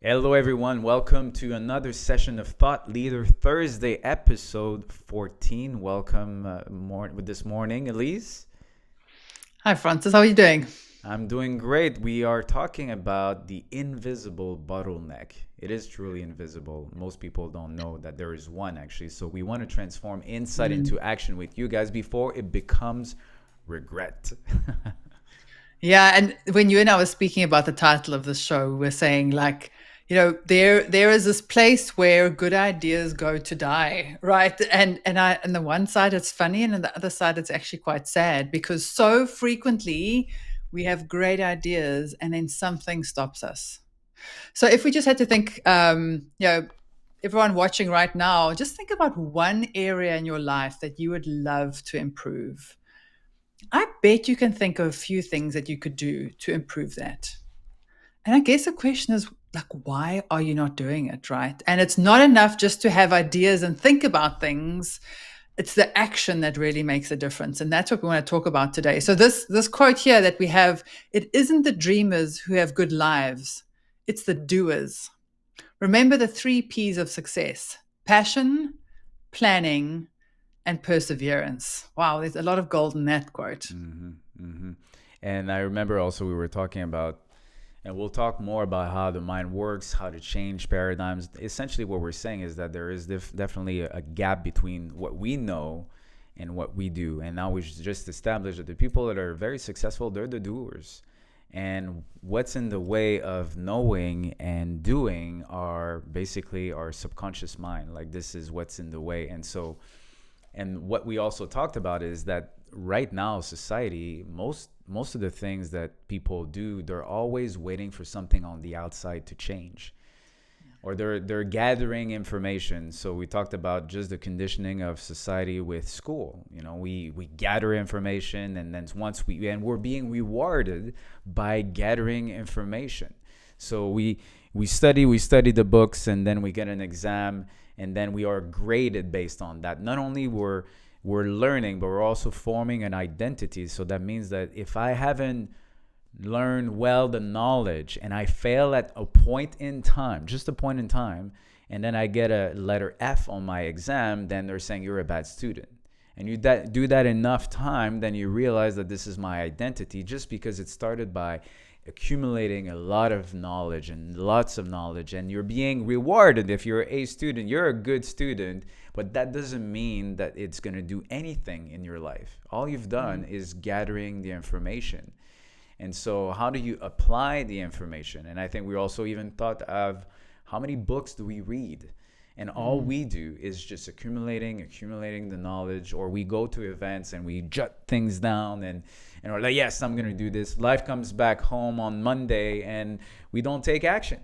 Hello, everyone. Welcome to another session of Thought Leader Thursday, episode 14. Welcome with this morning, Elise. Hi, Francis. How are you doing? I'm doing great. We are talking about the invisible bottleneck. It is truly invisible. Most people don't know that there is one, actually. So, we want to transform insight into action with you guys before it becomes regret. Yeah, and when you and I were speaking about the title of the show, we're saying like, there is this place where good ideas go to die, right? And the one side it's funny, and on the other side it's actually quite sad because so frequently we have great ideas and then something stops us. So if we just had to think, everyone watching right now, just think about one area in your life that you would love to improve. I bet you can think of a few things that you could do to improve that. And I guess the question is like, why are you not doing it, right? And it's not enough just to have ideas and think about things. It's the action that really makes a difference. And that's what we want to talk about today. So this quote here that we have, it isn't the dreamers who have good lives, it's the doers. Remember the three P's of success: passion, planning, and perseverance. Wow, there's a lot of gold in that quote. hmm hmm And I remember also we were talking about, and we'll talk more about how the mind works, how to change paradigms. Essentially, what we're saying is that there is definitely a gap between what we know and what we do. And now we should just establish that the people that are very successful, they're the doers. And what's in the way of knowing and doing are basically our subconscious mind. Like, this is what's in the way. And what we also talked about is that right now society, most of the things that people do, they're always waiting for something on the outside to change, or they're gathering information. So we talked about just the conditioning of society with school. We gather information, and then we're being rewarded by gathering information. So we study the books, and then we get an exam, and then we are graded based on that. Not only we're learning, but we're also forming an identity. So that means that if I haven't learned well the knowledge and I fail at a point in time, just a point in time, and then I get a letter F on my exam, then they're saying you're a bad student. And do that enough time, then you realize that this is my identity, just because it started by accumulating a lot of knowledge and lots of knowledge, and you're being rewarded. If you're a student, you're a good student, but that doesn't mean that it's going to do anything in your life. All you've done is gathering the information. And so, how do you apply the information? And I think we also even thought of how many books do we read? And all we do is just accumulating the knowledge, or we go to events and we jot things down, and we're like, yes, I'm going to do this. Life comes back home on Monday and we don't take action.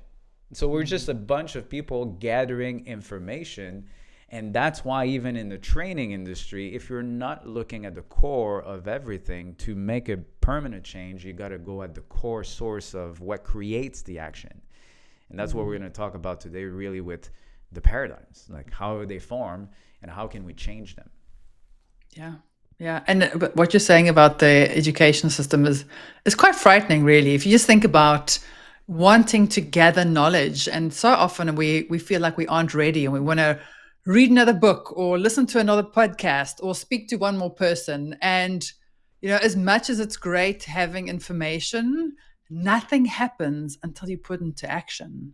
So we're just a bunch of people gathering information. And that's why, even in the training industry, if you're not looking at the core of everything to make a permanent change, you got to go at the core source of what creates the action. And that's what we're going to talk about today, really, with the paradigms, like how they form and how can we change them. Yeah. Yeah. And but what you're saying about the education system is quite frightening, really. If you just think about wanting to gather knowledge, and so often we feel like we aren't ready and we want to read another book or listen to another podcast or speak to one more person. And as much as it's great having information, nothing happens until you put into action.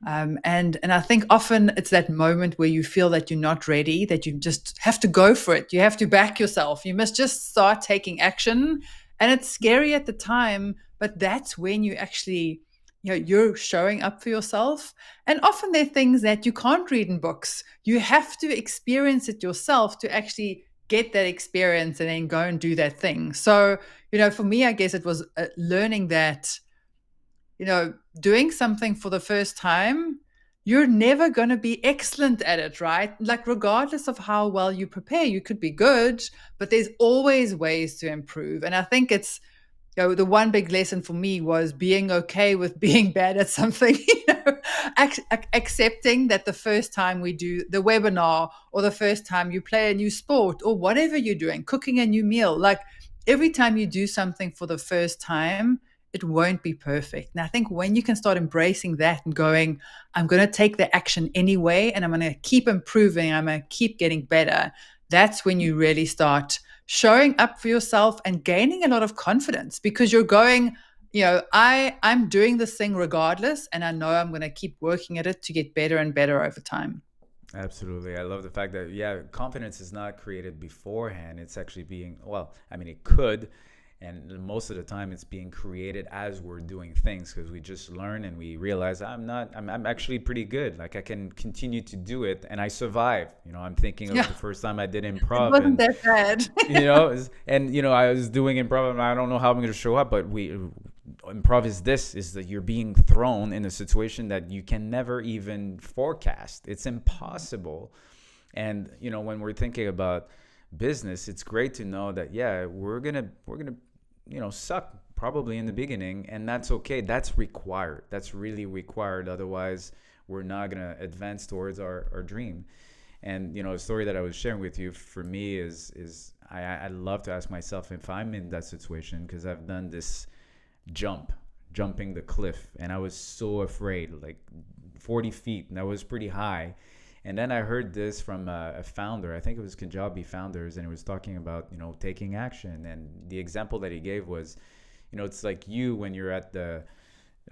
And I think often it's that moment where you feel that you're not ready, that you just have to go for it. You have to back yourself. You must just start taking action. And it's scary at the time, but that's when you actually, you're showing up for yourself. And often there are things that you can't read in books. You have to experience it yourself to actually get that experience and then go and do that thing. So, for me, I guess it was learning that doing something for the first time, you're never going to be excellent at it, right? Like, regardless of how well you prepare, you could be good, but there's always ways to improve. And I think it's, the one big lesson for me was being okay with being bad at something, accepting that the first time we do the webinar, or the first time you play a new sport, or whatever you're doing, cooking a new meal, like every time you do something for the first time, it won't be perfect. And I think when you can start embracing that and going, I'm going to take the action anyway, and I'm going to keep improving, I'm going to keep getting better, that's when you really start showing up for yourself and gaining a lot of confidence, because you're going, I'm doing this thing regardless, and I know I'm going to keep working at it to get better and better over time. Absolutely. I love the fact that, yeah, confidence is not created beforehand. It's actually being, well, I mean, it could. And most of the time, it's being created as we're doing things because we just learn and we realize I'm actually pretty good. Like I can continue to do it and I survive. I'm thinking of Yeah, the first time I did it improv wasn't and that bad. I was doing improv and I don't know how I'm going to show up, but improv is that you're being thrown in a situation that you can never even forecast. It's impossible. And when we're thinking about business, it's great to know that, yeah, we're gonna suck probably in the beginning, and that's okay. That's required. That's really required. Otherwise, we're not gonna advance towards our dream. And a story that I was sharing with you, for me, is I love to ask myself if I'm in that situation, because I've done this jumping the cliff, and I was so afraid, like 40 feet, and that was pretty high. And then I heard this from a founder. I think it was Kajabi Founders, and it was talking about taking action. And the example that he gave was, it's like you when you're at the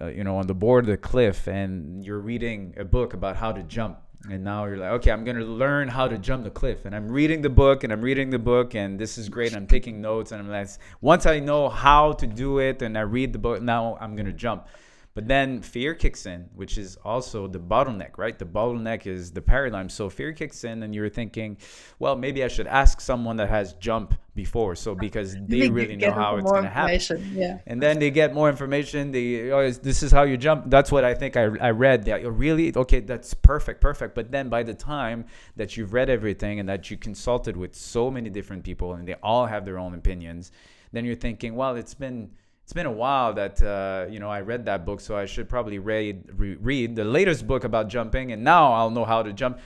on the board of the cliff and you're reading a book about how to jump. And now you're like, okay, I'm going to learn how to jump the cliff. And I'm reading the book and I'm reading the book and this is great. I'm taking notes and I'm like, once I know how to do it and I read the book, now I'm going to jump. But then fear kicks in, which is also the bottleneck, right? The bottleneck is the paradigm. So fear kicks in and you're thinking, well, maybe I should ask someone that has jumped before. So because I they think you really know get how it's more going to happen. information. Yeah. And then they get more information. This is how you jump. That's what I think I read. That really, okay, that's perfect. But then by the time that you've read everything and that you consulted with so many different people and they all have their own opinions, then you're thinking, well, it's been a while that I read that book, so I should probably read the latest book about jumping, and now I'll know how to jump.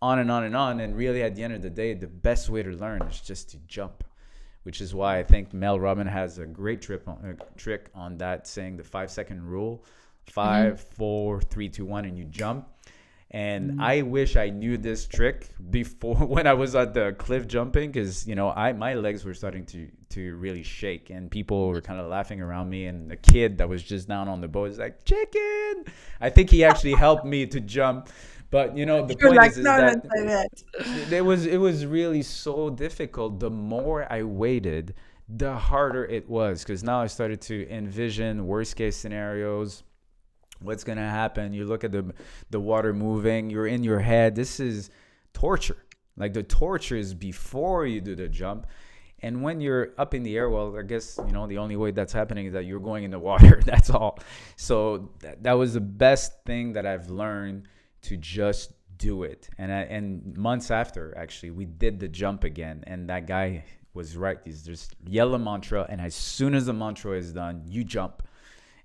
On and on and on. And really, at the end of the day, the best way to learn is just to jump, which is why I think Mel Robbins has a great trick on that, saying the 5-second rule: 5, 4, 3, 2, 1, and you jump. And I wish I knew this trick before when I was at the cliff jumping, because my legs were starting to really shake, and people were kind of laughing around me. And the kid that was just down on the boat is like, "Chicken!" I think he actually helped me to jump. But the You're point like, is no, that don't say that. it was really so difficult. The more I waited, the harder it was, because now I started to envision worst case scenarios. What's gonna happen? You look at the water moving. You're in your head. This is torture. Like the torture is before you do the jump, and when you're up in the air, well, I guess the only way that's happening is that you're going in the water. That's all. So that was the best thing that I've learned, to just do it. And months after, actually, we did the jump again, and that guy was right. He's just yell a mantra, and as soon as the mantra is done, you jump.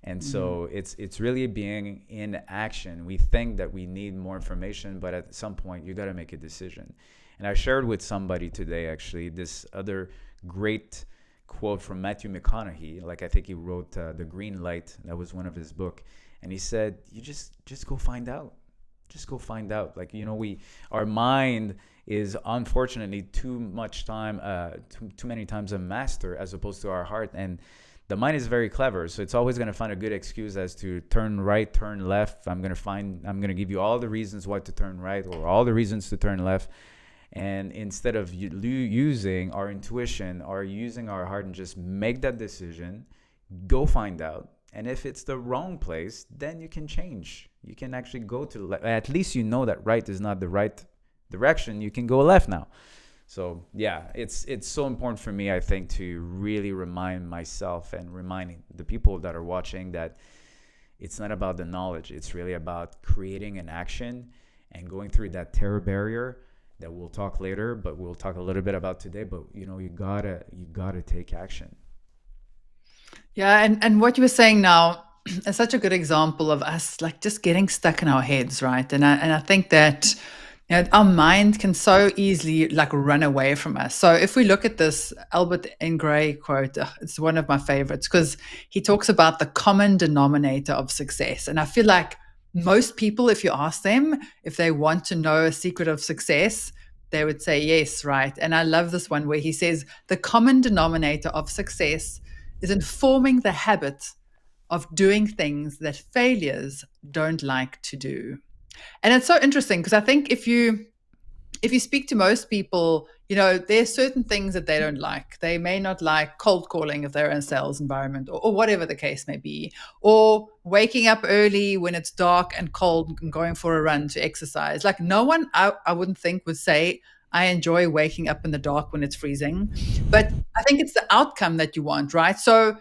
And so it's really being in action. We think that we need more information, but at some point you got to make a decision. And I shared with somebody today, actually, this other great quote from Matthew McConaughey. Like, I think he wrote The Green Light. That was one of his book. And he said, you just go find out. Just go find out. Like, our mind is unfortunately too many times a master as opposed to our heart. And the mind is very clever, so it's always going to find a good excuse as to turn right, turn left. I'm going to give you all the reasons why to turn right, or all the reasons to turn left. And instead of using our intuition or using our heart and just make that decision, go find out. And if it's the wrong place, then you can change. You can actually go to at least that right is not the right direction. You can go left now. So yeah, it's so important for me, I think, to really remind myself and reminding the people that are watching that it's not about the knowledge. It's really about creating an action and going through that terror barrier that we'll talk later, but we'll talk a little bit about today. But you gotta take action. Yeah, and what you were saying now is such a good example of us like just getting stuck in our heads, right? And I think that Yeah, our mind can so easily like run away from us. So if we look at this Albert N. Gray quote, it's one of my favorites because he talks about the common denominator of success. And I feel like most people, if you ask them if they want to know a secret of success, they would say yes, right? And I love this one where he says the common denominator of success is informing the habit of doing things that failures don't like to do. And it's so interesting because I think if you speak to most people, there's certain things that they don't like. They may not like cold calling if they're in a sales environment or whatever the case may be, or waking up early when it's dark and cold and going for a run to exercise. Like no one, I wouldn't think would say, I enjoy waking up in the dark when it's freezing. But I think it's the outcome that you want, right? So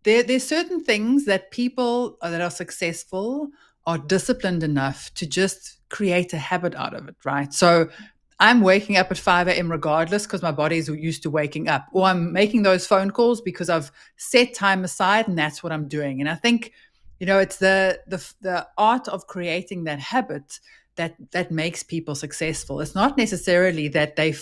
there's certain things that people that are successful are disciplined enough to just create a habit out of it, right? So I'm waking up at 5 a.m. regardless because my body's used to waking up, or I'm making those phone calls because I've set time aside and that's what I'm doing. And I think, it's the art of creating that habit that makes people successful. It's not necessarily that they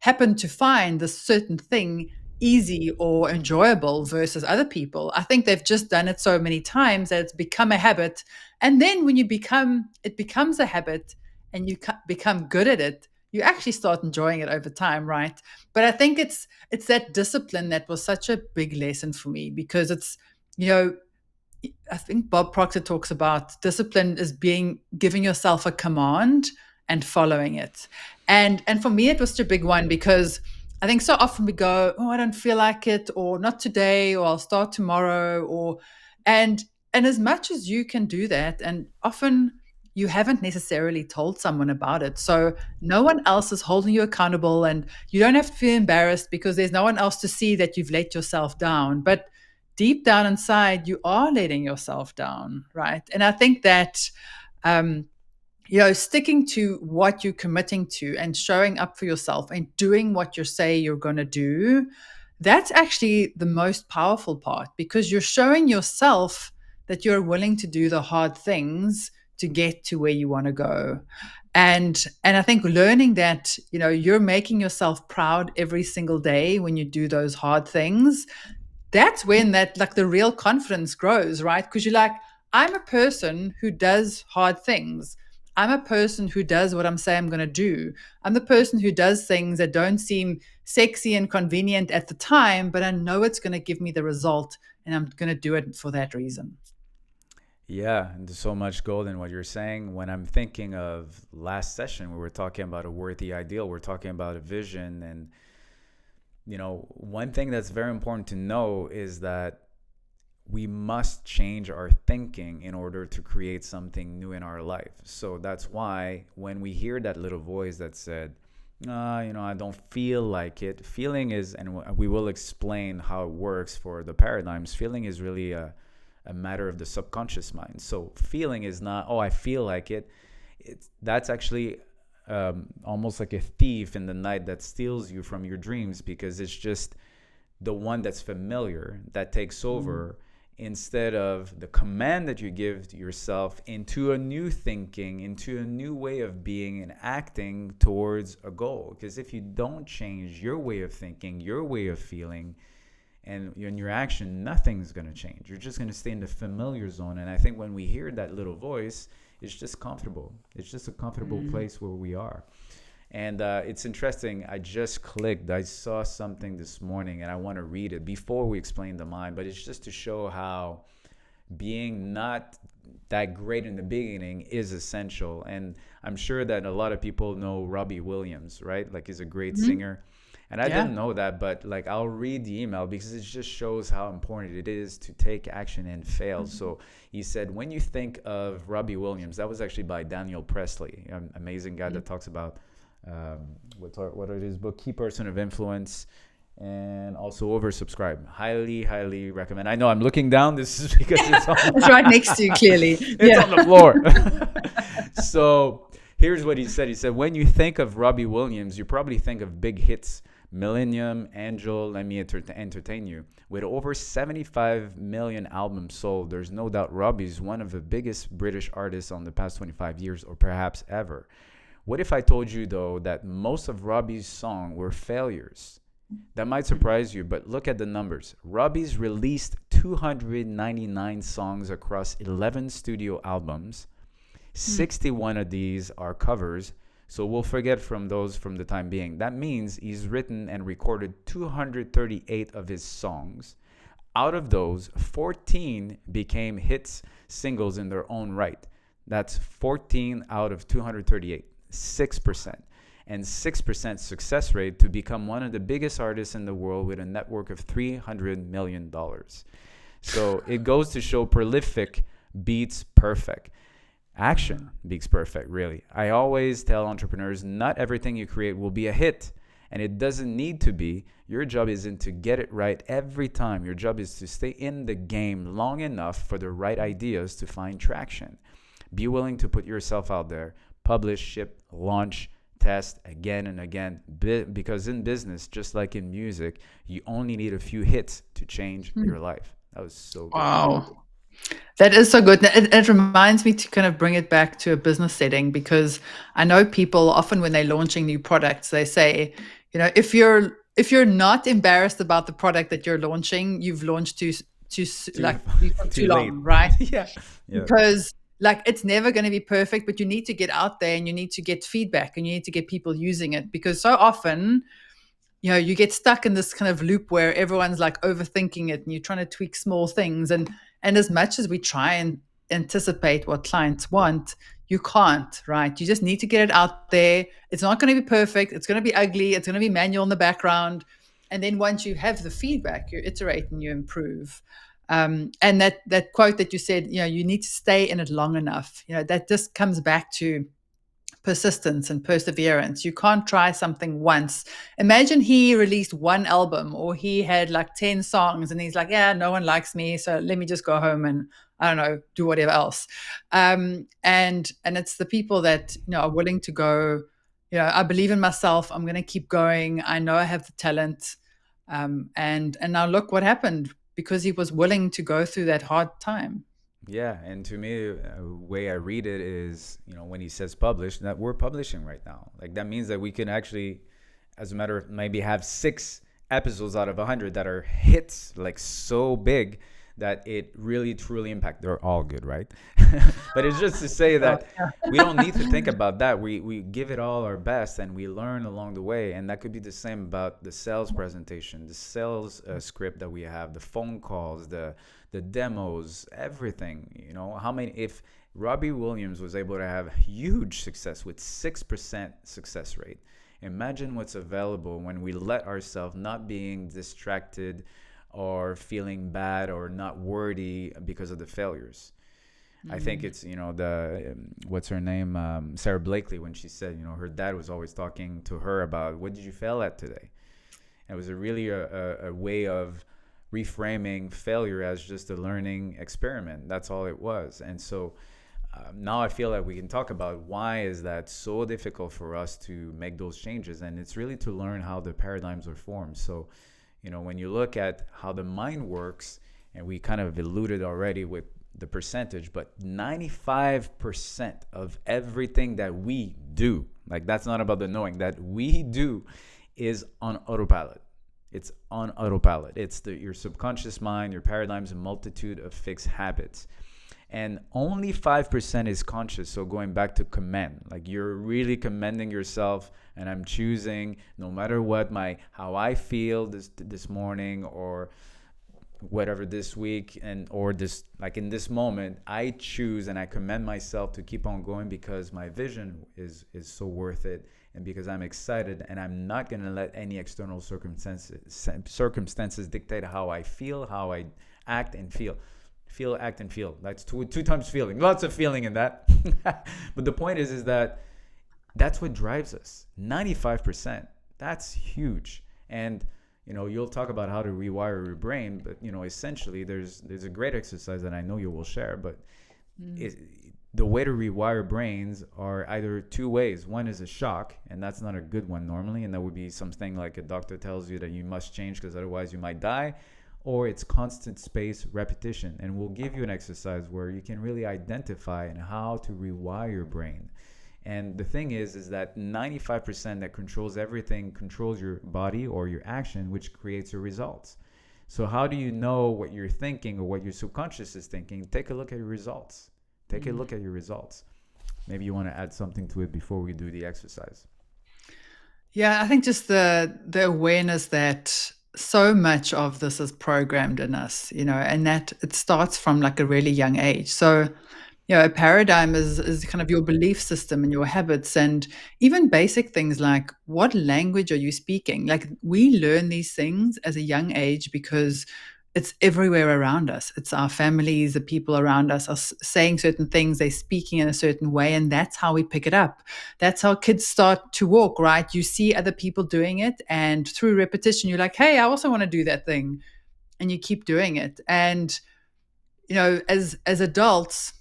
happen to find this certain thing easy or enjoyable versus other people. I think they've just done it so many times that it's become a habit. And then when it becomes a habit and you become good at it, you actually start enjoying it over time, right? But I think it's that discipline that was such a big lesson for me because you know, I think Bob Proctor talks about discipline as being giving yourself a command and following it. And for me it was a big one because I think so often we go, oh, I don't feel like it, or not today, or I'll start tomorrow, or and and as much as you can do that, and often you haven't necessarily told someone about it. So no one else is holding you accountable and you don't have to feel embarrassed because there's no one else to see that you've let yourself down. But deep down inside, you are letting yourself down, right? And I think that um, sticking to what you're committing to and showing up for yourself and doing what you say you're going to do, that's actually the most powerful part because you're showing yourself that you're willing to do the hard things to get to where you want to go. And I think learning that, you're making yourself proud every single day when you do those hard things, that's when that like the real confidence grows, right? Because you're like, I'm a person who does hard things. I'm a person who does what I'm saying I'm going to do. I'm the person who does things that don't seem sexy and convenient at the time, but I know it's going to give me the result and I'm going to do it for that reason. Yeah, and there's so much gold in what you're saying. When I'm thinking of last session, we were talking about a worthy ideal, we're talking about a vision. And, one thing that's very important to know is that we must change our thinking in order to create something new in our life. So that's why when we hear that little voice that said, I don't feel like it, feeling is, and we will explain how it works for the paradigms, feeling is really a matter of the subconscious mind. So feeling is not, oh, I feel like it. That's actually almost like a thief in the night that steals you from your dreams because it's just the one that's familiar that takes over instead of the command that you give to yourself into a new thinking, into a new way of being and acting towards a goal. Because if you don't change your way of thinking, your way of feeling, and in your action, nothing's going to change. You're just going to stay in the familiar zone. And I think when we hear that little voice, it's just comfortable. It's just a comfortable place where we are. And it's interesting. I just clicked. I saw something this morning, and I want to read it before we explain the mind. But it's just to show how being not that great in the beginning is essential. And I'm sure that a lot of people know Robbie Williams, right? Like he's a great singer. And I Yeah. didn't know that, but like I'll read the email because it just shows how important it is to take action and fail. So he said, when you think of Robbie Williams, that was actually by Daniel Presley, an amazing guy that talks about what are his book, Key Person of Influence, and also Oversubscribe. Highly, highly recommend. I know I'm looking down. This is because it's on, It's right next to you, clearly. it's on the floor. So here's what he said. He said, when you think of Robbie Williams, you probably think of big hits. Millennium, Angel, Let Me Entertain You. With over 75 million albums sold, there's no doubt Robbie is one of the biggest British artists on the past 25 years or perhaps ever. What if I told you though that most of Robbie's songs were failures? That might surprise you, but look at the numbers. Robbie's released 299 songs across 11 studio albums. 61 of these are covers, so we'll forget from those from the time being. That means he's written and recorded 238 of his songs. Out of those, 14 became hits, singles in their own right. That's 14 out of 238, 6%. And 6% success rate to become one of the biggest artists in the world with a network of $300 million. So it goes to show prolific beats perfect. Action beats perfect, really. I always tell entrepreneurs not everything you create will be a hit, and it doesn't need to be. Your job isn't to get it right every time. Your job is to stay in the game long enough for the right ideas to find traction. Be willing to put yourself out there, publish, ship, launch, test again and again, because in business, just like in music, you only need a few hits to change your life. That was so good. Wow. That is so good. It reminds me to kind of bring it back to a business setting, because I know people often when they're launching new products, they say, if you're not embarrassed about the product that you're launching, you've launched too late. long, right? Yeah. Because like it's never going to be perfect, but you need to get out there and you need to get feedback and you need to get people using it, because so often you get stuck in this kind of loop where everyone's like overthinking it and you're trying to tweak small things, and as much as we try and anticipate what clients want, you can't, right? You just need to get it out there. It's not going to be perfect, it's going to be ugly, it's going to be manual in the background, and then once you have the feedback, you iterate and you improve. And that quote that you said, you need to stay in it long enough, that just comes back to persistence and perseverance. You can't try something once. Imagine he released one album, or he had like 10 songs and he's like, yeah, no one likes me, so let me just go home and I don't know, do whatever else. And it's the people that are willing to go, I believe in myself, I'm going to keep going, I know I have the talent. And now look what happened, because he was willing to go through that hard time. Yeah, and to me, the way I read it is, when he says publish, that we're publishing right now. Like that means that we can actually, as a matter of maybe have 6 episodes out of 100 that are hits, like so big that it really truly impact. They're all good, right? But it's just to say that we don't need to think about that. We give it all our best and we learn along the way. And that could be the same about the sales presentation, the sales script that we have, the phone calls, the demos, everything. If Robbie Williams was able to have huge success with 6% success rate, imagine what's available when we let ourselves not being distracted or feeling bad or not worthy because of the failures. I think it's, what's her name? Sarah Blakely, when she said, her dad was always talking to her about, what did you fail at today? And it was really a way of reframing failure as just a learning experiment. That's all it was. And so now I feel like we can talk about why is that so difficult for us to make those changes. And it's really to learn how the paradigms are formed. So, when you look at how the mind works, and we kind of alluded already with the percentage, but 95% of everything that we do, like that's not about the knowing, that we do is on autopilot. It's on autopilot. It's your subconscious mind, your paradigms, a multitude of fixed habits. And only 5% is conscious. So going back to commend, like you're really commending yourself, and I'm choosing, no matter what, how I feel this morning or whatever this week, or this, like in this moment, I choose and I commend myself to keep on going because my vision is so worth it, and because I'm excited, and I'm not going to let any external circumstances dictate how I feel, how I act and feel. Feel, act, and feel. That's two times feeling. Lots of feeling in that. But the point is that that's what drives us. 95%. That's huge. And you'll talk about how to rewire your brain, but essentially there's a great exercise that I know you will share, but the way to rewire brains are either 2 ways. One is a shock, and that's not a good one normally, and that would be something like a doctor tells you that you must change because otherwise you might die. Or it's constant space repetition. And we'll give you an exercise where you can really identify and how to rewire your brain. And the thing is that 95% that controls everything controls your body or your action, which creates your results. So how do you know what you're thinking or what your subconscious is thinking? Take a look at your results. Take a look at your results. Maybe you want to add something to it before we do the exercise. Yeah, I think just the awareness that so much of this is programmed in us, and that it starts from like a really young age. So, a paradigm is kind of your belief system and your habits, and even basic things like what language are you speaking? Like we learn these things as a young age because it's everywhere around us. It's our families, the people around us are saying certain things, they're speaking in a certain way, and that's how we pick it up. That's how kids start to walk, right? You see other people doing it, and through repetition, you're like, hey, I also want to do that thing. And you keep doing it. And, as adults,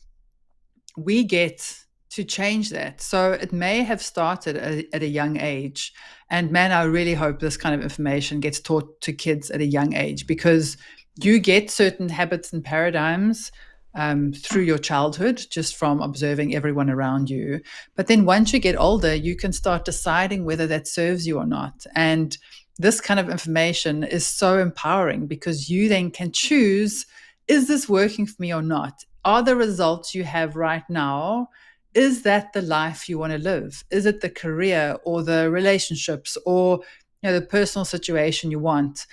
we get to change that. So it may have started at a young age. And man, I really hope this kind of information gets taught to kids at a young age because you get certain habits and paradigms through your childhood, just from observing everyone around you. But then once you get older, you can start deciding whether that serves you or not. And this kind of information is so empowering because you then can choose, is this working for me or not? Are the results you have right now, is that the life you want to live? Is it the career or the relationships or the personal situation you want?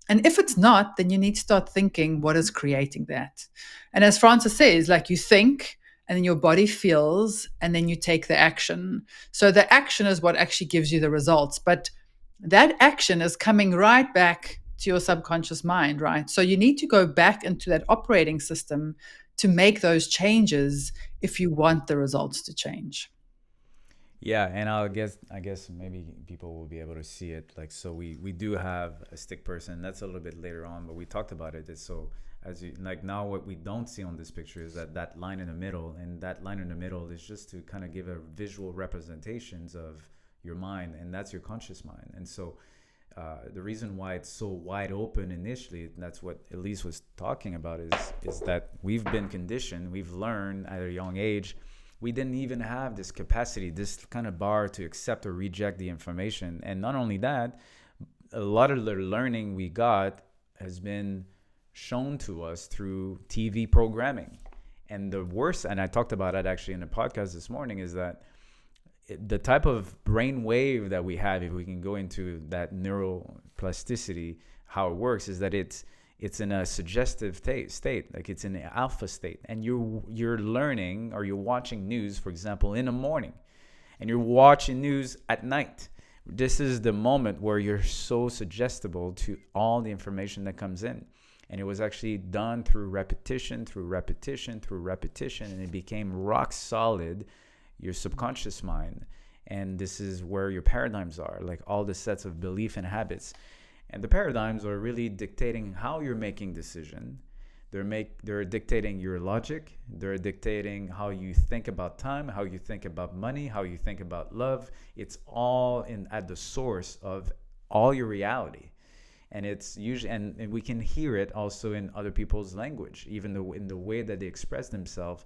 And if it's not, then you need to start thinking what is creating that. And as Francis says, like you think and then your body feels and then you take the action. So the action is what actually gives you the results. But that action is coming right back to your subconscious mind, right? So you need to go back into that operating system to make those changes if you want the results to change. Yeah, and I guess maybe people will be able to see it. Like, so we do have a stick person. That's a little bit later on, but we talked about it. It's so as you like now, what we don't see on this picture is that line in the middle, and that line in the middle is just to kind of give a visual representations of your mind, and that's your conscious mind. And so the reason why it's so wide open initially, and that's what Elise was talking about, is that we've been conditioned, we've learned at a young age, we didn't even have this capacity, this kind of bar to accept or reject the information. And not only that, a lot of the learning we got has been shown to us through TV programming. And the worst, and I talked about it actually in the podcast this morning, is that the type of brain wave that we have, if we can go into that neuroplasticity, how it works is that it's in a suggestive state, like it's in the alpha state, and you're learning or you're watching news, for example, in the morning, and you're watching news at night. This is the moment where you're so suggestible to all the information that comes in. And it was actually done through repetition, through repetition, through repetition, and it became rock solid, your subconscious mind. And this is where your paradigms are, like all the sets of belief and habits. And the paradigms are really dictating how you're making decision. They're dictating your logic. They're dictating how you think about time, how you think about money, how you think about love. It's all at the source of all your reality. And it's usually, and we can hear it also in other people's language, even though in the way that they express themselves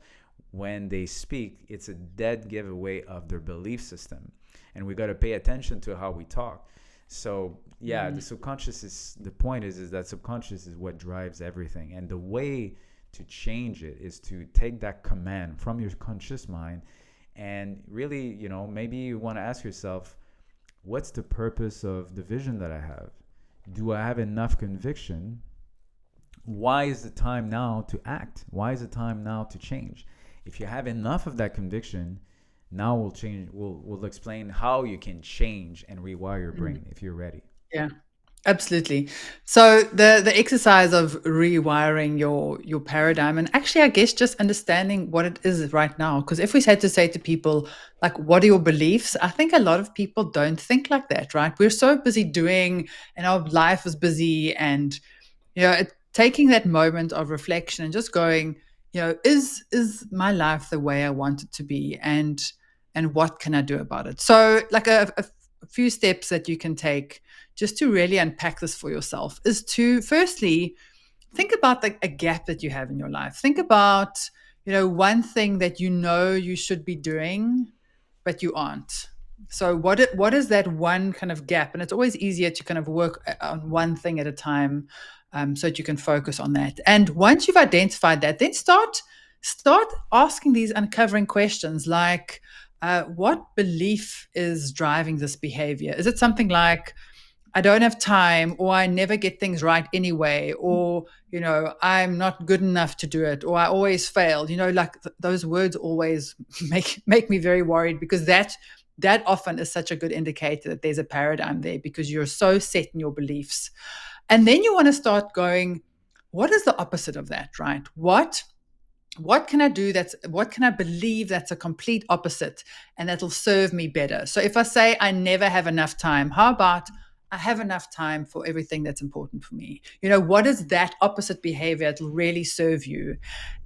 when they speak. It's a dead giveaway of their belief system, and we got to pay attention to how we talk. So yeah, the subconscious is the point is that subconscious is what drives everything, and the way to change it is to take that command from your conscious mind and really, maybe you want to ask yourself, what's the purpose of the vision that I have? Do I have enough conviction? Why is the time now to act? Why is the time now to change? If you have enough of that conviction, now we'll change. We'll explain how you can change and rewire your brain if you're ready. Yeah, absolutely. So the exercise of rewiring your paradigm, and actually, I guess just understanding what it is right now. Because if we had to say to people, like, what are your beliefs? I think a lot of people don't think like that, right? We're so busy doing, and our life is busy, and taking that moment of reflection and just going, is my life the way I want it to be, and what can I do about it? So, like a few steps that you can take just to really unpack this for yourself is to firstly think about a gap that you have in your life. Think about one thing that you should be doing but you aren't. So what is that one kind of gap? And it's always easier to kind of work on one thing at a time, so that you can focus on that. And once you've identified that, then start asking these uncovering questions like, what belief is driving this behavior? Is it something like, I don't have time, or I never get things right anyway, or, I'm not good enough to do it, or I always fail? Like those words always make me very worried, because that often is such a good indicator that there's a paradigm there, because you're so set in your beliefs. And then you want to start going, what is the opposite of that, right? What can I do what can I believe that's a complete opposite and that'll serve me better? So if I say I never have enough time, how about I have enough time for everything that's important for me? What is that opposite behavior that'll really serve you?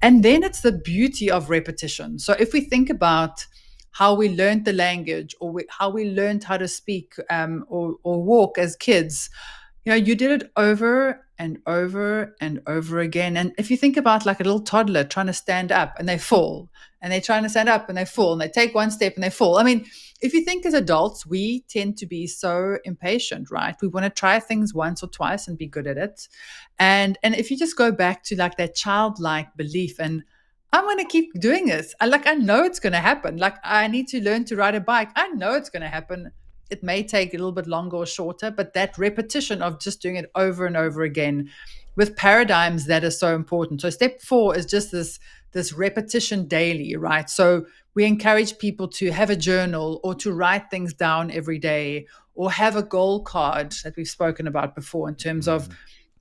And then it's the beauty of repetition. So if we think about how we learned the language, or how we learned how to speak, or walk as kids, you did it over and over and over again. And if you think about like a little toddler trying to stand up and they fall, and they're trying to stand up and they fall, and they take one step and they fall. I mean, if you think as adults, we tend to be so impatient, right? We want to try things once or twice and be good at it. And if you just go back to like that childlike belief, and I'm going to keep doing this. I know it's going to happen. Like, I need to learn to ride a bike. I know it's going to happen. It may take a little bit longer or shorter, but that repetition of just doing it over and over again with paradigms, that is so important. So step 4 is just this repetition daily, right? So we encourage people to have a journal, or to write things down every day, or have a goal card that we've spoken about before, in terms of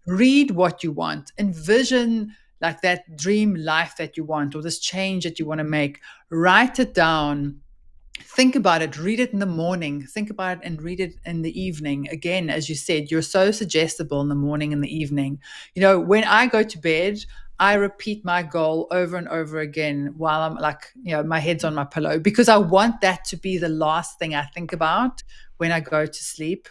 read what you want, envision like that dream life that you want, or this change that you want to make. Write it down. Think about it, read it in the morning, think about it and read it in the evening. Again, as you said, you're so suggestible in the morning and the evening. When I go to bed, I repeat my goal over and over again while I'm like, my head's on my pillow, because I want that to be the last thing I think about when I go to sleep.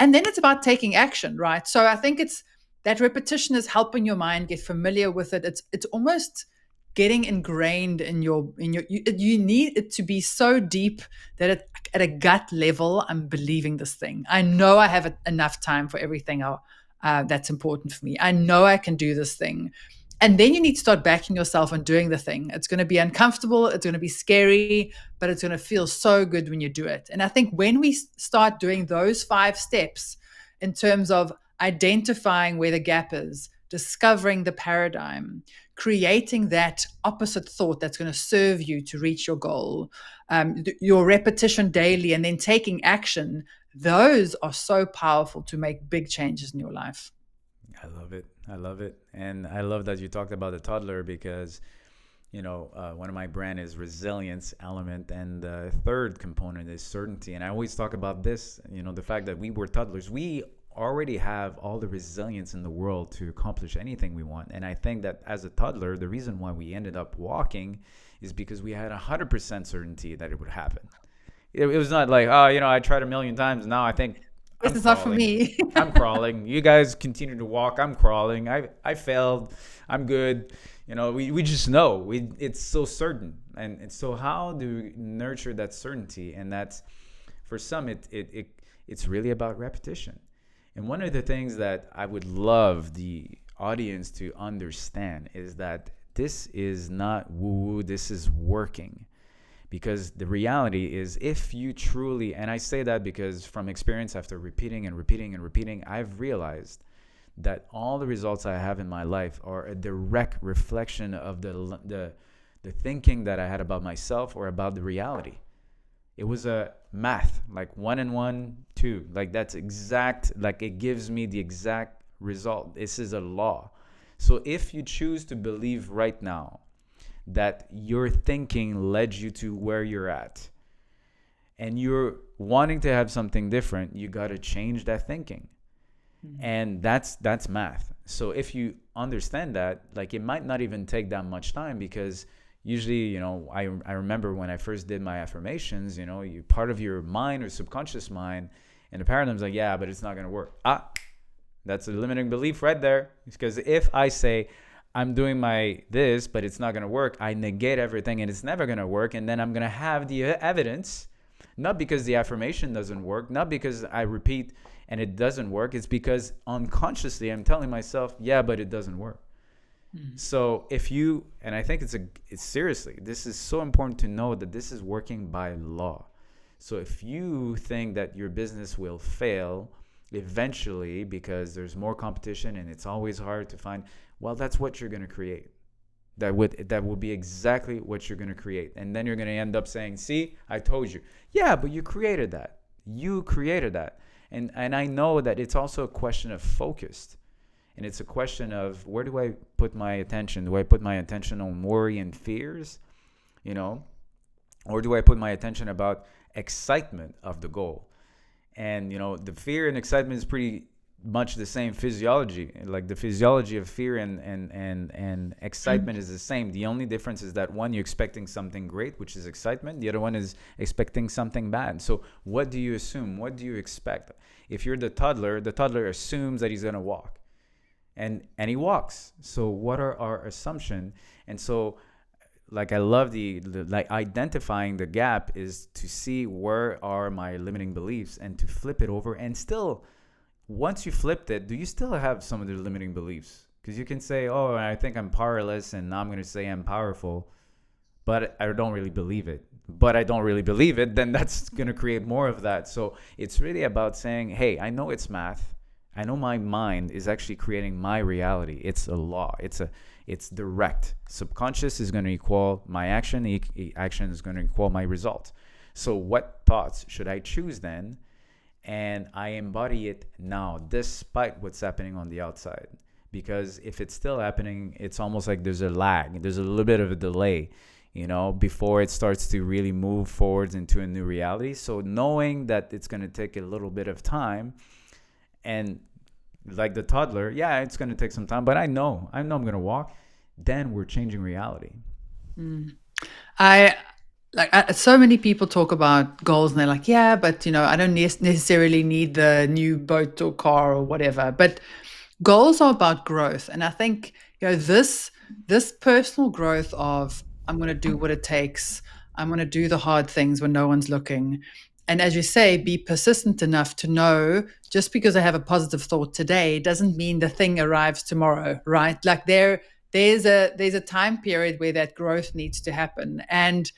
And then it's about taking action, right? So I think it's that repetition is helping your mind get familiar with it. It's almost getting ingrained in you need it to be so deep that at a gut level, I'm believing this thing. I know I have enough time for everything that's important for me. I know I can do this thing. And then you need to start backing yourself and doing the thing. It's going to be uncomfortable, it's going to be scary, but it's going to feel so good when you do it. And I think when we start doing those 5 steps, in terms of identifying where the gap is, discovering the paradigm, creating that opposite thought that's going to serve you to reach your goal, your repetition daily, and then taking action, those are so powerful to make big changes in your life. I love it. I love it. And I love that you talked about the toddler, because, one of my brand is resilience element. And the third component is certainty. And I always talk about this, the fact that we were toddlers. We already have all the resilience in the world to accomplish anything we want. And I think that as a toddler, the reason why we ended up walking is because we had 100% certainty that it would happen. It was not like, I tried a million times. Now I think This I'm is not for crawling. me. I'm crawling. You guys continue to walk. I'm crawling. I failed. I'm good. We just know. It's so certain. And so how do we nurture that certainty? And that's, for some, it's really about repetition. And one of the things that I would love the audience to understand is that this is not woo-woo, this is working. Because the reality is, if you truly, and I say that because from experience, after repeating and repeating and repeating, I've realized that all the results I have in my life are a direct reflection of the thinking that I had about myself or about the reality. It was a math, like 1 and 1, 2. Like that's exact, like it gives me the exact result. This is a law. So if you choose to believe right now that your thinking led you to where you're at, and you're wanting to have something different, you got to change that thinking. And that's math. So if you understand that, like, it might not even take that much time, because usually, I remember when I first did my affirmations, you part of your mind or subconscious mind, and the paradigm's like, yeah, but it's not going to work. That's a limiting belief right there. Because if I say I'm doing my this, but it's not gonna work. I negate everything, and it's never gonna work. And then I'm gonna have the evidence, not because the affirmation doesn't work, not because I repeat and it doesn't work. It's because unconsciously I'm telling myself, yeah, but it doesn't work. So if you, and I think it's seriously, this is so important to know that this is working by law. So if you think that your business will fail eventually because there's more competition and it's always hard to find, well, that's what you're going to create. That would be exactly what you're going to create. And then you're going to end up saying, see, I told you. Yeah, but you created that. You created that. And I know that it's also a question of focus. And it's a question of, where do I put my attention? Do I put my attention on worry and fears, you know, or do I put my attention about excitement of the goal? And the fear and excitement is pretty much the same physiology. Like the physiology of fear and excitement is the same. The only difference is that one, you're expecting something great, which is excitement. The other one is expecting something bad. So what do you assume? What do you expect? If you're the toddler assumes that he's going to walk, and he walks. So what are our assumption? And so, like, I love the like identifying the gap is to see where are my limiting beliefs and to flip it over. And still, once you flipped it, do you still have some of the limiting beliefs? Because you can say, oh, I think I'm powerless, and now I'm going to say I'm powerful, but I don't really believe it. But I don't really believe it, then that's going to create more of that. So it's really about saying, hey, I know it's math. I know my mind is actually creating my reality. It's a law. It's direct. Subconscious is going to equal my action. Action is going to equal my result. So what thoughts should I choose then? And I embody it now, despite what's happening on the outside. Because if it's still happening, it's almost like there's a lag. There's a little bit of a delay, before it starts to really move forwards into a new reality. So knowing that it's going to take a little bit of time, and like the toddler, yeah, it's going to take some time, but I know I'm going to walk. Then we're changing reality. I so many people talk about goals and they're like, yeah, but I don't necessarily need the new boat or car or whatever. But goals are about growth, and I think this personal growth of, I'm going to do what it takes. I'm going to do the hard things when no one's looking. And as you say, be persistent enough to know, just because I have a positive thought today doesn't mean the thing arrives tomorrow, right? Like there's a time period where that growth needs to happen. And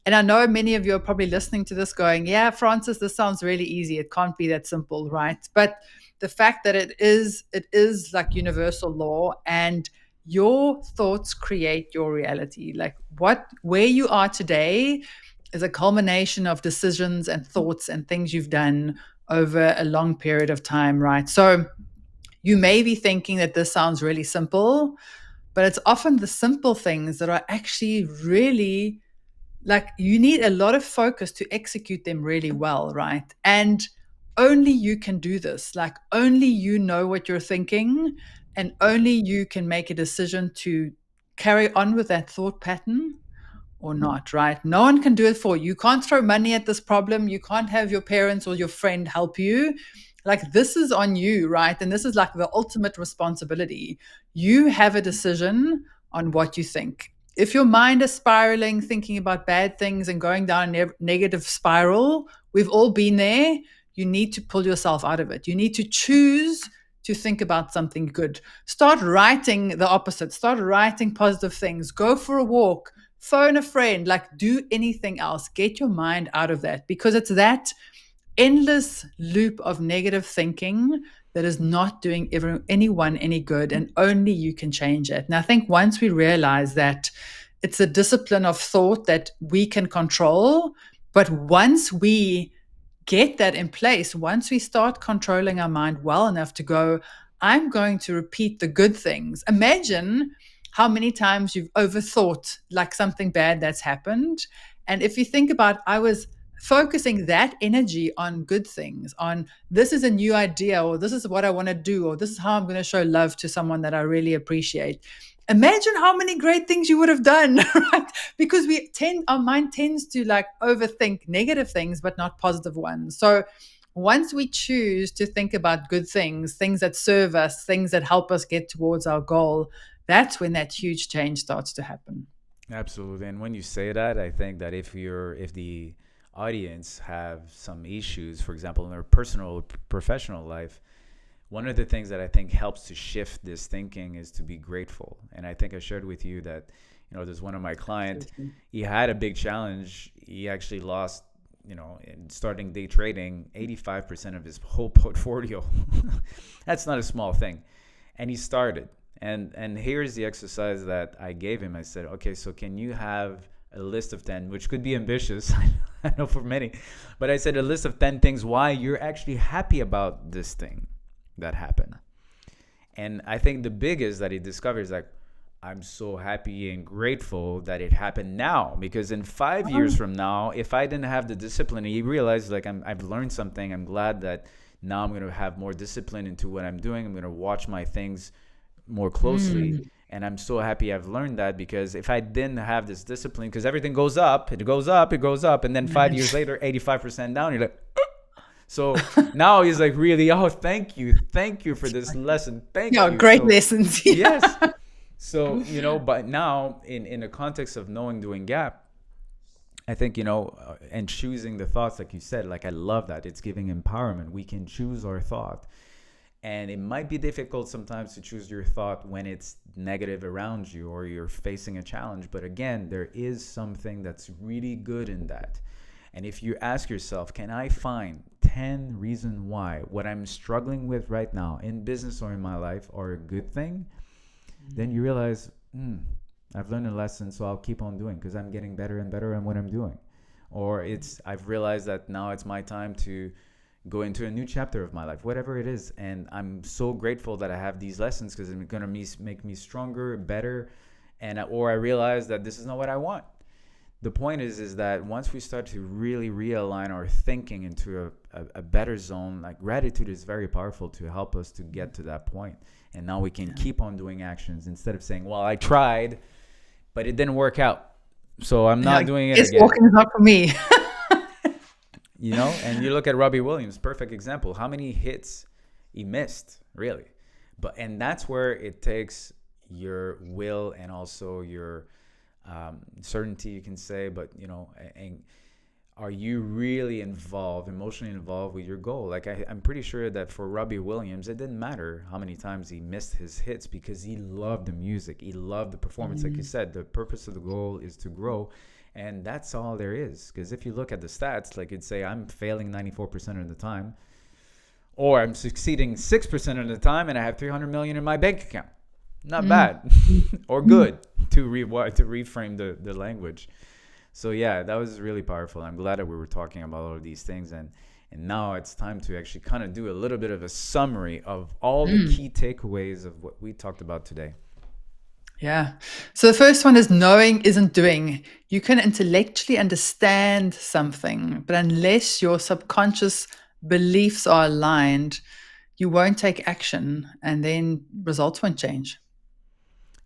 I know many of you are probably listening to this going, yeah, Francis, this sounds really easy. It can't be that simple, right? But the fact that it is like universal law, and your thoughts create your reality. Like where you are today is a culmination of decisions and thoughts and things you've done over a long period of time, right? So you may be thinking that this sounds really simple, but it's often the simple things that are actually really, like, you need a lot of focus to execute them really well, right? And only you can do this. Like, only you know what you're thinking, and only you can make a decision to carry on with that thought pattern or not, right? No one can do it for you. You can't throw money at this problem. You can't have your parents or your friend help you. Like, this is on you, right? And this is like the ultimate responsibility. You have a decision on what you think. If your mind is spiraling, thinking about bad things and going down a negative spiral, we've all been there. You need to pull yourself out of it. You need to choose to think about something good. Start writing the opposite. Start writing positive things. Go for a walk. Phone a friend. Like, do anything else. Get your mind out of that, because it's that endless loop of negative thinking that is not doing anyone any good, and only you can change it. And I think once we realize that it's a discipline of thought that we can control, but once we get that in place, once we start controlling our mind well enough to go, I'm going to repeat the good things. Imagine how many times you've overthought like something bad that's happened. And if you think about, I was focusing that energy on good things, on this is a new idea, or this is what I want to do, or this is how I'm going to show love to someone that I really appreciate. Imagine how many great things you would have done, right? Because our mind tends to like overthink negative things, but not positive ones. So once we choose to think about good things, things that serve us, things that help us get towards our goal, that's when that huge change starts to happen. Absolutely. And when you say that, I think that if the audience have some issues, for example, in their personal, professional life, one of the things that I think helps to shift this thinking is to be grateful. And I think I shared with you that, there's one of my client, Absolutely. he had a big challenge. He actually lost, in starting day trading, 85% of his whole portfolio. That's not a small thing. And he started. And here's the exercise that I gave him. I said, okay, so can you have a list of 10, which could be ambitious, I know for many, but I said a list of 10 things why you're actually happy about this thing that happened. And I think the biggest that he discovered is like, I'm so happy and grateful that it happened now, because in 5 years from now, if I didn't have the discipline, he realized like I've learned something. I'm glad that now I'm going to have more discipline into what I'm doing. I'm going to watch my things more closely. Mm. And I'm so happy I've learned that, because if I didn't have this discipline, because everything goes up, it goes up, it goes up. And then 5 years later, 85% down, you're like, so now he's like, really, oh, thank you for this lesson. Thank Yeah, you. great So, lessons. Yeah. yes. So, but now in the context of knowing doing gap, I think, and choosing the thoughts, like you said, like I love that. It's giving empowerment. We can choose our thought. And it might be difficult sometimes to choose your thought when it's negative around you or you're facing a challenge. But again, there is something that's really good in that. And if you ask yourself, can I find 10 reasons why what I'm struggling with right now in business or in my life are a good thing? Then you realize, I've learned a lesson, so I'll keep on doing, because I'm getting better and better at what I'm doing. Or I've realized that now it's my time to go into a new chapter of my life, whatever it is. And I'm so grateful that I have these lessons, because it's going to make me stronger, better. Or I realize that this is not what I want. The point is that once we start to really realign our thinking into a better zone, like gratitude is very powerful to help us to get to that point. And now we can keep on doing actions instead of saying, well, I tried, but it didn't work out, so I'm not doing it It's again. walking is not for me. And you look at Robbie Williams, perfect example. How many hits he missed, really? And that's where it takes your will and also your certainty, you can say. But and are you really emotionally involved with your goal? Like I'm pretty sure that for Robbie Williams, it didn't matter how many times he missed his hits, because he loved the music, he loved the performance. Like you said, the purpose of the goal is to grow. And that's all there is. Because if you look at the stats, like it'd say I'm failing 94% of the time, or I'm succeeding 6% of the time, and I have 300 million in my bank account. Not bad or good, to reframe the language. So yeah, that was really powerful. I'm glad that we were talking about all of these things, and now it's time to actually kind of do a little bit of a summary of all the key takeaways of what we talked about today. Yeah. So the first one is knowing isn't doing. You can intellectually understand something, but unless your subconscious beliefs are aligned, you won't take action, and then results won't change.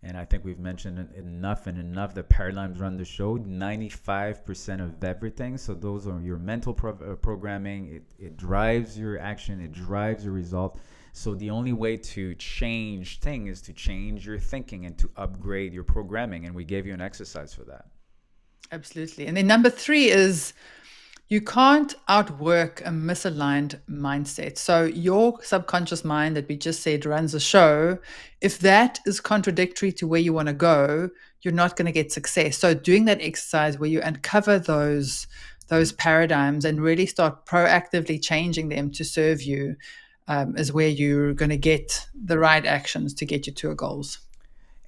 And I think we've mentioned enough that paradigms run the show. 95% of everything. So those are your mental programming. It drives your action. It drives your result. So the only way to change things is to change your thinking and to upgrade your programming. And we gave you an exercise for that. Absolutely. And then number 3 is you can't outwork a misaligned mindset. So your subconscious mind that we just said runs a show. If that is contradictory to where you want to go, you're not going to get success. So doing that exercise where you uncover those paradigms and really start proactively changing them to serve you is where you're going to get the right actions to get you to your goals.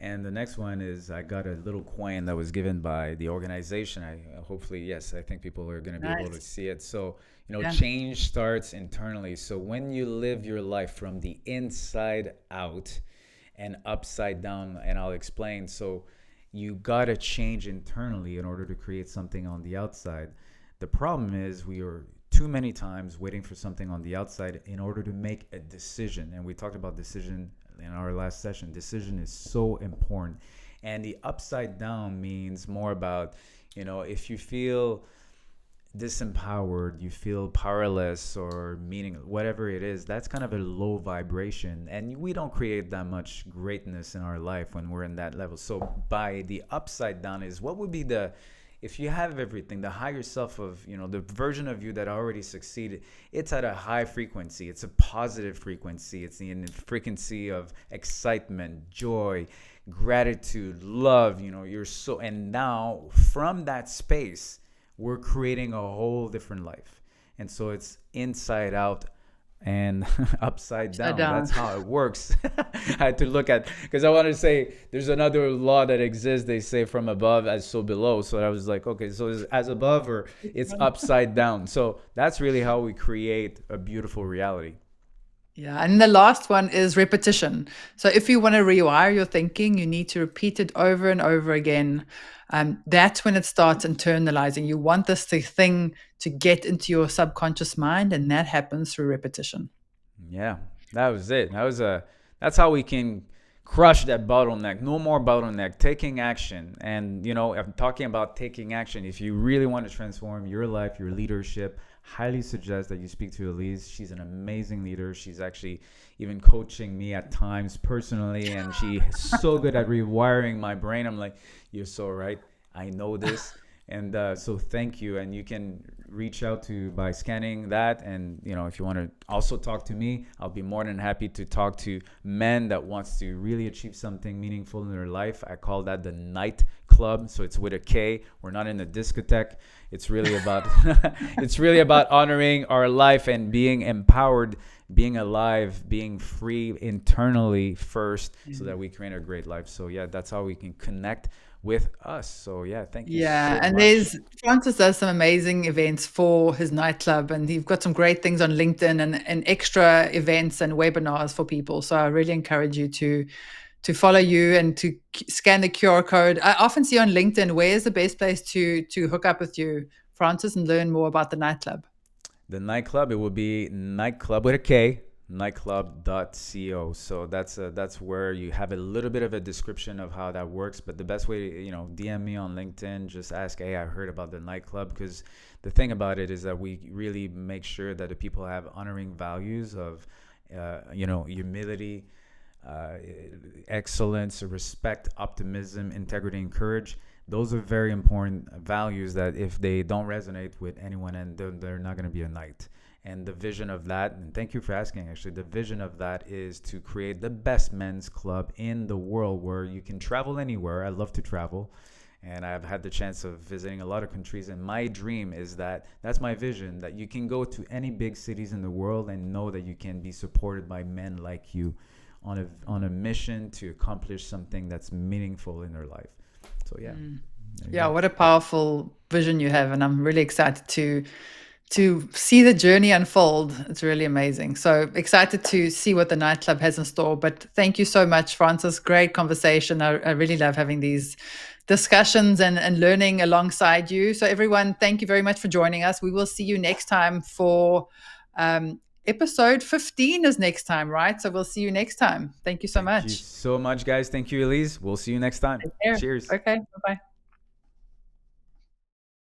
And the next one is I got a little coin that was given by the organization. Hopefully, yes, I think people are going to be able to Nice. see it. So, Yeah. change starts internally. So when you live your life from the inside out and upside down, and I'll explain. So you got to change internally in order to create something on the outside. The problem is we are too many times waiting for something on the outside in order to make a decision. And we talked about decision in our last session. Decision is so important. And the upside down means more about, if you feel disempowered, you feel powerless or meaning, whatever it is, that's kind of a low vibration. And we don't create that much greatness in our life when we're in that level. So, by the upside down, is what would be the, if you have everything, the higher self of, the version of you that already succeeded, it's at a high frequency. It's a positive frequency. It's the frequency of excitement, joy, gratitude, love. You're so, and now from that space, we're creating a whole different life. And so it's inside out and upside Upside down. down. That's how it works. I had to look at, because I wanted to say there's another law that exists. They say from above as so below. So I was like, okay, so is as above or it's upside down. So that's really how we create a beautiful reality. Yeah, and the last one is repetition. So if you want to rewire your thinking, you need to repeat it over and over again. That's when it starts internalizing. You want thing to get into your subconscious mind, and that happens through repetition. Yeah, that was it. That's how we can crush that bottleneck. No more bottleneck. Taking action, and I'm talking about taking action. If you really want to transform your life, your leadership, highly suggest that you speak to Elise. She's an amazing leader. She's actually even coaching me at times personally, and she's so good at rewiring my brain. I'm like, you're so right. I know this. And so thank you. And you can reach out to by scanning that. And if you want to also talk to me, I'll be more than happy to talk to men that wants to really achieve something meaningful in their life. I call that the Night Club. So it's with a K. We're not in a discotheque. It's really about it's really about honoring our life and being empowered, being alive, being free internally first, so that we create a great life. So yeah, that's how we can connect with us. So yeah, thank you Yeah, so and much. there's Francis does some amazing events for his nightclub, and you've got some great things on LinkedIn and extra events and webinars for people. So I really encourage you to follow you and to scan the QR code. I often see on LinkedIn, where's the best place to hook up with you, Francis, and learn more about the nightclub? The nightclub, it will be nightclub with a K, nightclub.co. So that's where you have a little bit of a description of how that works. But the best way, DM me on LinkedIn, just ask, hey, I heard about the nightclub. Because the thing about it is that we really make sure that the people have honoring values of, humility, uh, excellence, respect, optimism, integrity, and courage. Those are very important values that if they don't resonate with anyone, and they're not going to be a knight. And the vision of that, and thank you for asking, actually, the vision of that is to create the best men's club in the world where you can travel anywhere. I love to travel. And I've had the chance of visiting a lot of countries. And my dream is that's my vision, that you can go to any big cities in the world and know that you can be supported by men like you on a mission to accomplish something that's meaningful in their life. So yeah, there you Yeah, go. what a powerful vision you have, and I'm really excited to see the journey unfold. It's really amazing. So excited to see what the nightclub has in store. But thank you so much, Francis. Great conversation. I really love having these discussions and learning alongside you. So everyone, thank you very much for joining us. We will see you next time for episode 15 is next time, right? So we'll see you next time. Thank you so Thank you much. so much, guys. Thank you, Elise. We'll see you next time. Take care. Cheers. Okay, bye-bye.